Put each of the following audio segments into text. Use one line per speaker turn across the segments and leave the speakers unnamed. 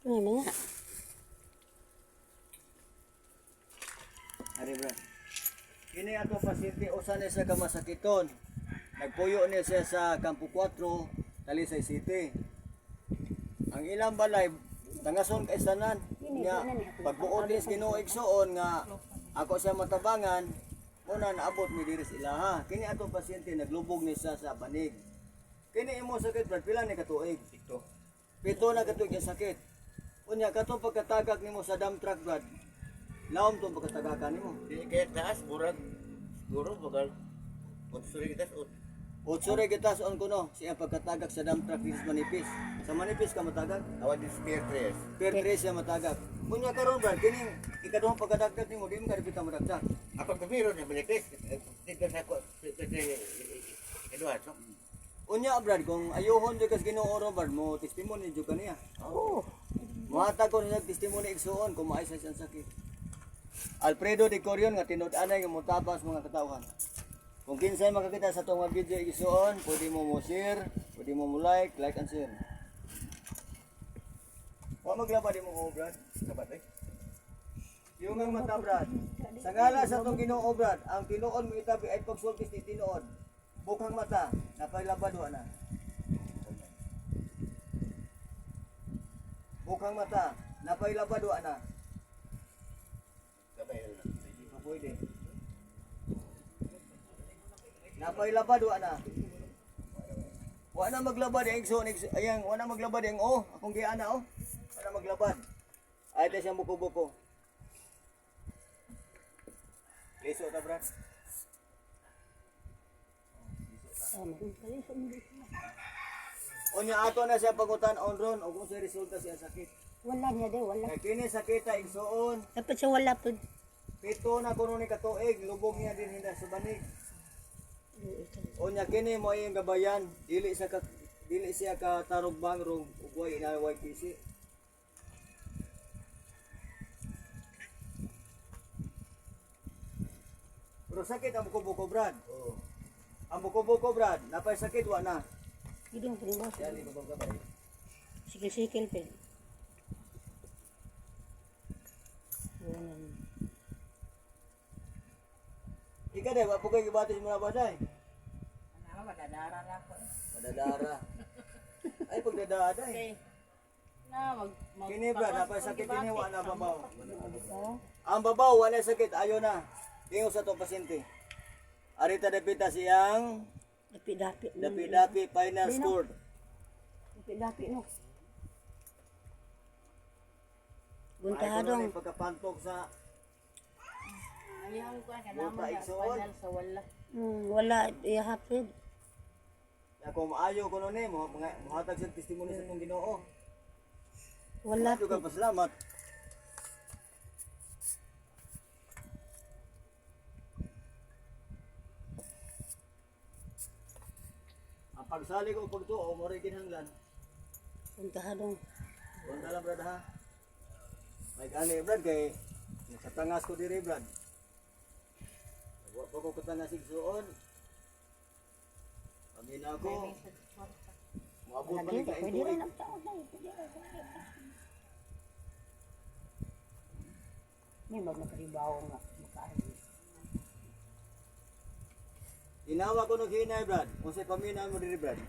Ano nga?
Ari bro. Kini ato pasyente usa na siya kamasakiton. Nagpuyo niya siya sa Campo 4, Talisay City. Ang ilang balay tangason kay sanan nya pagbuod is Ginoo igsuon nga ako siya matabangan una naabot mi diri sa ilaha. Kini ato pasyente naglubog ni siya sa banig. Kini imo sakit brad pila ni katuig? Pito na katuig ang sakit. Unya katong pagkatagak nimo sa dump truck brad. Laom tong pagkatagakan nimo.
Di kaya taas, murag. Siguro, bagal. Magsuri kita sa
Utsure kita sa kuno siya pagkatagak sa dump truck is manipis. Sa manipis ka matagak,
Awan di spear tres.
per tres siya matagak. Unya karon brad kining ikaduhang pagkadagdag nimo di mo karipita madagdag.
Ako kumiro na manipis. Dito sa ako. Edward, no?
Unya brad kung ayohon jud kas Ginoo ro brad mo testimony jud kaniya.
Oo.
Muhatag ko niya testimony igsuon kung maayos siyang sakit. Alfredo de Corion nga tinud-anay nga motabas mga katawhan. Kung kinsay makakita sa tong video igsuon, pwede mo share, pwede mo like and share. Wa maglaba di mo ko brad.
Sabat eh.
Yung ang mata brad. Sa ngala sa tong Ginoo brad, ang tinuod mo itabi ay pagsultis ni tinuod. Bukang mata, napailabado na. Bukang mata, napailabado na.
Sabay na.
Pwede. Napailabado na. Wa na maglabad ang igsoon ayang wa na maglabad ang akong giana Wa na maglabad. Ay ta siyang buko-buko. Liso ta brad. Unya ato na siya pagutan on ron og kung sa resulta siya sakit.
Wala niya daw, wala.
Kay kini sakit ta igsoon.
Dapat siya wala po.
Pito na kuno ni katuig, lubog niya din hinda sa banig. Unya kini mo iyang gabayan, dili siya ka tarugbang ro ugway na YPC. Pero sakit ang buko-buko brad.
Oo.
Ang buko-buko brad, napay sakit wa na.
Idong pinibos.
Yan ni babang gabay.
Sikil-sikil pa.
Ika day, wa po kay gibati sa mga baday.
Ano, madadara na ako.
Madadara. Ay pagdadada eh. Kini brad, napay sakit kini wa na babaw. Ang babaw wa na sakit, ayo na. Ingo sa to pasyente. Arita dapita siyang
Dapi-dapi.
dapi final score.
Dapi-dapi no.
Buntahadong
Buntahadong.
pagkapantok sa
Ayaw ko,
Buta,
kailangan
igsoon.
panal sa wala.
Wala ihapid.
kung maayo ko nun mo muhatag sa testimony sa itong Ginoo.
Wala
Juga
po.
pasalamat. Ang pagsali ko pagtuo mo rin kinahanglan.
Buntahadong.
Wala lang brad ha. May gani brad kay katangas ko diri brad. Wa pa ko katangas igsuon. Amin ako. Moabot pa ni ka
Pwede rin ang taon na. May magmakaribaw nga. Makain.
Inawa ko nung hinay brad. Kung sa paminahan mo diri brad.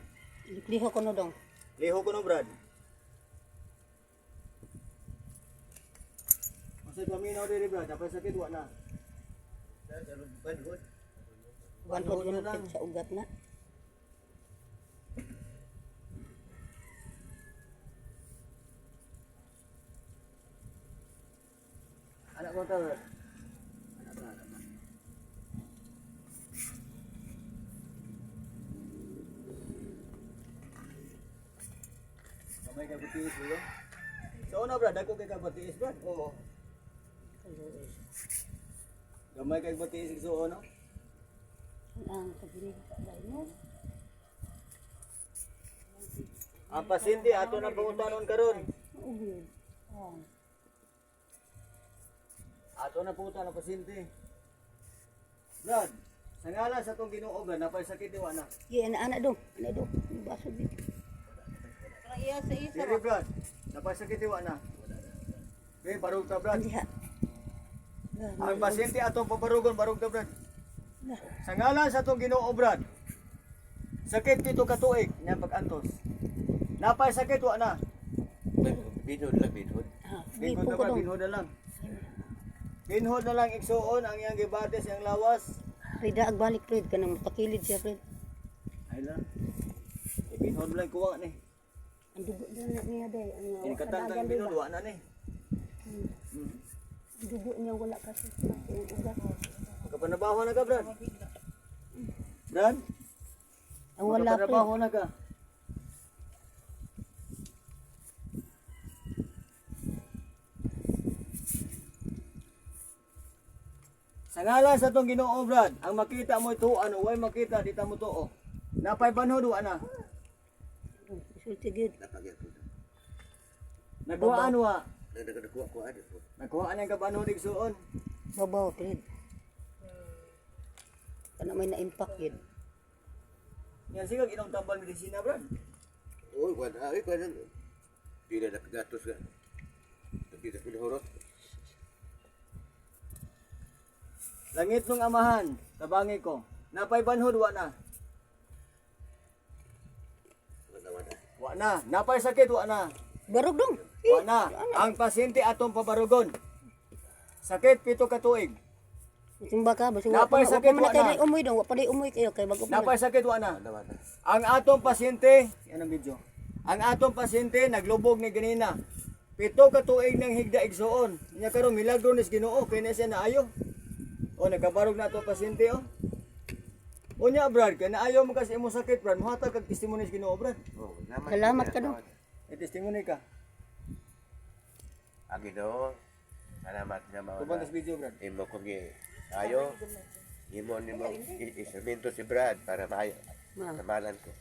Liho ko no dong.
Liho ko nung brad. Kung sa paminaw diri brad. Tapos sakit wa na.
Wanhod lumipid sa ugat na.
Anak ko tawag. Kamay ka butiis dulu. So una brad, ako kay ka butiis brad. Oo. Gamay kay butiis so ono.
Ang kabili ka dahil mo.
Ang pasyente ato na pangutanon karon.
Ugyo. Oh.
Ato na puta na pasyente. Brad, sa ngala sa tong Ginoo brad, napay sakit wa na.
Yan anak dong. Anak dong. Baso dito. Para iya sa isa.
Dili Brad. Napasakit wa na. Okay, barog ta Brad.
Diha.
Ang pasyente atong pabarugon barog ta Brad. Sa ngalan sa atong Ginoo Brad. Sakit pito ka tuig nya pag-antos. Napay sakit wa na.
Binod lang, binod.
Binhod na ba? Binhod na lang. Binhod na lang igsuon ang iyang gibates ang lawas.
Rida ag balik Fred kanang pakilid siya Fred.
Ay lang. Binhod lang kuha ni.
Ang dugo na niya day.
Ini katang binhod wa na ni.
Ang dugo niya wala kasi sa ugat.
Kapanabaho na ka, Brad. Brad?
Ang wala Fred.
Kapanabaho na ka. Sa ngalan sa itong Ginoo, Brad, ang makita mo ito, ano, way makita, di ta mo to, Napay banhod, wa na.
Sulti gid.
Napagyan po.
Nagkuhaan wa.
Nagkuha ko ano po.
Nagkuhaan ang kabanhod igsuon.
Babaw Fred. Kana may na-impact yun.
Yan sigag inong tambal medisina, Brad.
Uy, wala. Ay, kaya lang. Di na nakagatos ka. Tapi na pinahurot.
Langit ng amahan, tabangi ko. Napay banhod, wa na.
Wala.
Wa na. Napay sakit, wa na.
Barog dong.
Wa na. Ang pasyente atong pabarugon. Sakit pito ka tuig.
Simba ka, basta
Napay sakit,
wa
wa na.
umuy dong, wa pa umuy kayo kay bago pa.
Napay sakit, wa na.
Wala.
Ang atong pasyente, yan ang video. Ang atong pasyente naglubog ni ganina. Pito ka tuig ng higda igsuon. Nya karon milagro nis Ginoo kay na siya naayo. O nagabarog na atong pasyente oh. Unya Brad, kay naayo mo kasi imo sakit Brad, mohatag kag testimony sa Ginoo Brad.
Oh,
Salamat ka dong.
May testimony ka.
Ang Ginoo. Salamat na mga.
Tubang sa video Brad.
Imo kong ayo. Imo instrumento si Brad para maayo. Kamalan ko.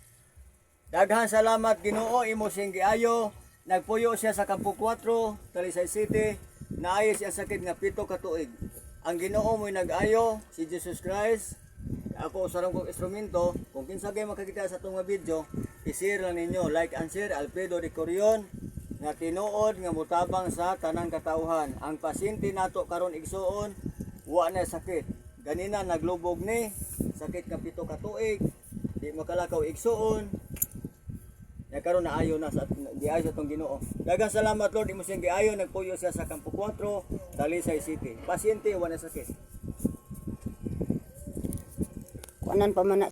Daghan salamat Ginoo imo sing giayo. Nagpuyo siya sa Campo 4, Talisay City. Naayo siya sakit nga pito ka tuig. Ang Ginoo mo'y nag-ayo si Jesus Christ. Ako usarang kong instrumento. Kung kinsa kayo makakita sa itong mga video, i-share lang ninyo. Like and share, Alfredo de Corion, nga tinuod nga mutabang sa tanang katauhan. Ang pasyente nato karon igsuon, wa na sakit. Ganina naglubog ni, sakit nga pito ka tuig, di makalakaw igsuon. Ya karon naayo na sa giayo sa tong Ginoo. Daghang salamat Lord imo siyang giayo nagpuyo siya sa Campo 4, Talisay City. Pasyente wa na sakit.
Kuanan pa man na